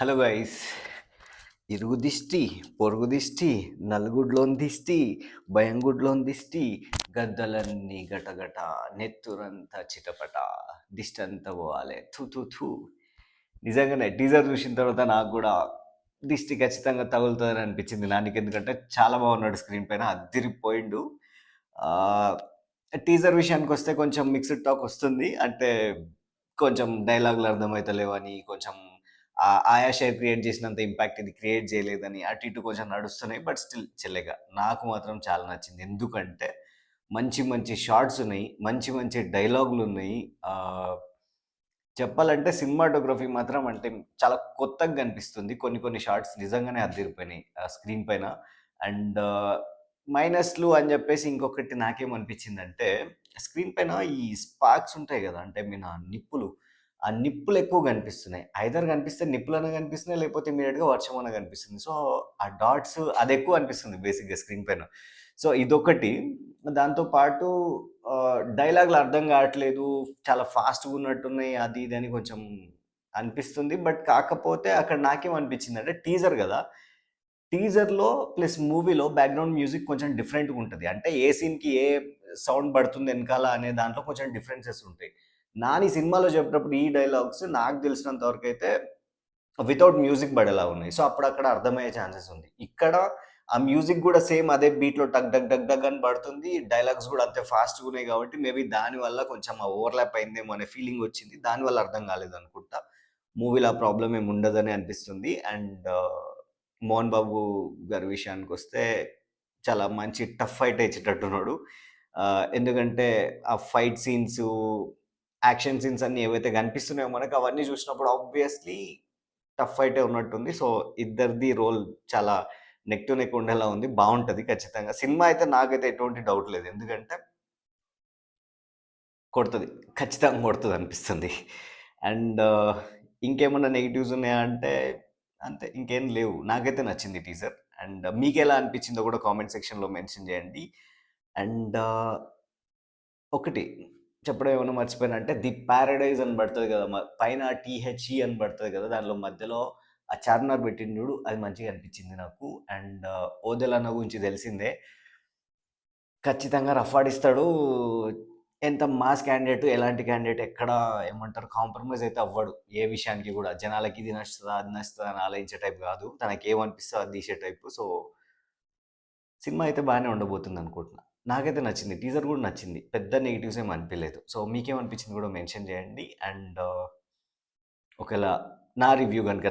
Hello guys. ఇరుగు దిష్టి, పొరుగు దిష్టి, నలుగుడ్లోని దిష్టి, భయంగుడ్లోని దిష్టి, గద్దలన్నీ గటగట, నెత్తురంతా చిటపట, దిష్టి అంతా పోవాలి. థూ థూ థూ. నిజంగానే టీజర్ చూసిన తర్వాత నాకు కూడా దిష్టి ఖచ్చితంగా తగులుతుందని అనిపించింది నానికి. ఎందుకంటే చాలా బాగున్నాడు స్క్రీన్ పైన, అద్దిరిపోయిండు. టీజర్ విషయానికి వస్తే కొంచెం మిక్స్డ్ టాక్ వస్తుంది. అంటే కొంచెం డైలాగులు అర్థమవుతలేవని, కొంచెం ఆయా షేర్ క్రియేట్ చేసినంత ఇంపాక్ట్ ఇది క్రియేట్ చేయలేదని అటు ఇటు కొంచెం నడుస్తున్నాయి. బట్ స్టిల్ చెల్లెగా నాకు మాత్రం చాలా నచ్చింది. ఎందుకంటే మంచి మంచి షార్ట్స్ ఉన్నాయి, మంచి మంచి డైలాగులు ఉన్నాయి. చెప్పాలంటే సినిమాటోగ్రఫీ మాత్రం అంటే చాలా కొత్తగా కనిపిస్తుంది. కొన్ని కొన్ని షార్ట్స్ నిజంగానే అదిరిపోయినాయి స్క్రీన్ పైన. అండ్ మైనస్లు అని చెప్పేసి ఇంకొకటి నాకేమనిపించిందంటే, స్క్రీన్ పైన ఈ స్పార్క్స్ ఉంటాయి కదా, అంటే మీన నిప్పులు, ఆ నిప్పులు ఎక్కువ కనిపిస్తున్నాయి. ఐదర్ కనిపిస్తే నిప్పులన్నా కనిపిస్తున్నాయి, లేకపోతే ఇమీడియట్గా వర్షం అన్న కనిపిస్తుంది. సో ఆ డాట్స్ అది ఎక్కువ అనిపిస్తుంది బేసిక్గా స్క్రీన్ పైన. సో ఇదొకటి. దాంతో పాటు డైలాగులు అర్థం కావట్లేదు, చాలా ఫాస్ట్గా ఉన్నట్టున్నాయి, అది ఇది అని కొంచెం అనిపిస్తుంది. బట్ కాకపోతే అక్కడ నాకేమనిపించింది అంటే, టీజర్ కదా, టీజర్‌లో ప్లస్ మూవీలో బ్యాక్‌గ్రౌండ్ మ్యూజిక్ కొంచెం డిఫరెంట్‌గా ఉంటది. అంటే ఏ సీన్‌కి ఏ సౌండ్ పడుతుంది ఎనకాల అనే దాంట్లో కొంచెం డిఫరెన్సెస్ ఉంటాయి. నాని సినిమాలో చెప్పినప్పుడు ఈ డైలాగ్స్ నాకు తెలిసినంత వరకైతే వితౌట్ మ్యూజిక్ పడేలా ఉన్నాయి. సో, అప్పుడక్కడ అర్థమయ్యే ఛాన్సెస్ ఉంది. ఇక్కడ ఆ మ్యూజిక్ గూడా సేమ్ అదే బీట్‌లో టక్ డక్ డక్ డక్ అని పడుతుంది. డైలాగ్స్ గూడా అంతే ఫాస్ట్‌గా ఉన్నాయి కాబట్టి మేబీ దానివల్ల కొంచెం ఆ ఓవర్‌లాప్ అయిందేమో అనే ఫీలింగ్ వచ్చింది. దానివల్ల అర్థం కాలేదనుకుంటా. మూవీలో ఆ ప్రాబ్లమ్ ఏమి ఉండదని అనిపిస్తుంది. అండ్ మోహన్ బాబు గారి విషయానికొస్తే చాలా మంచి టఫ్ ఫైటే ఇచ్చేటట్టున్నాడు. ఎందుకంటే ఆ ఫైట్ సీన్సు, యాక్షన్ సీన్స్ అన్నీ ఏవైతే కనిపిస్తున్నాయో మనకు, అవన్నీ చూసినప్పుడు ఆబ్వియస్‌లీ టఫ్ ఫైటే ఉన్నట్టుంది. సో, ఇద్దరిది రోల్ చాలా నెక్ టు నెక్ ఉండేలా ఉంది. బావుంటది ఖచ్చితంగా. సినిమా అయితే నాకైతే ఎటువంటి డౌట్ లేదు. ఎందుకంటే కొడతది. ఖచ్చితంగా కొడతదనిపిస్తుంది. అండ్ ఇంకేమన్నా నెగెటివ్స్ ఉన్నాయా అంటే, అంతే ఇంకేం లేవు. నాకైతే నచ్చింది టీజర్. అండ్ మీకెలా అనిపించిందో కూడా కామెంట్ సెక్షన్‌లో మెన్షన్ చేయండి. అండ్ ఒకటి చెప్పడం ఏమన్నా మర్చిపోయానా అంటే, 'ది పారడైజ్' అని పడతది కదా! పైన టీహెచ్‌ఈ అని పడతది కదా! దాంట్లో మధ్యలో ఆ చార్మినార్ పెట్టిండు చూడు, అది మంచిగా అనిపించింది నాకు. అండ్ 'ఓదెల' అన్న గురించి తెలిసిందే. ఖచ్చితంగా రఫ్ ఆడిస్తాడు. ఎంత మాస్ క్యాండిడేట్, ఎలాంటి క్యాండిడేట్ ఎక్కడ ఏమంటారు కాంప్రమైజ్ అయితే అవ్వడు. ఏ విషయానికి కూడా. జనాలకి ఇది నచ్చుతదా, అది నచ్చుతదా అని ఆలోచించే టైప్ కాదు. తనకేమనిపిస్తే అది తీసే టైపు. సో, సినిమా అయితే బానే ఉండబోతుందనుకుంటున్నా. నాకైతే నచ్చింది. టీజర్ కూడా నచ్చింది. పెద్ద నెగెటివ్స్ ఏమి అనిపియలేదు. సో, మీకేమనిపించింది కూడా మెన్షన్ చేయండి. అండ్ ఒకవేళ నా రివ్యూ గనుక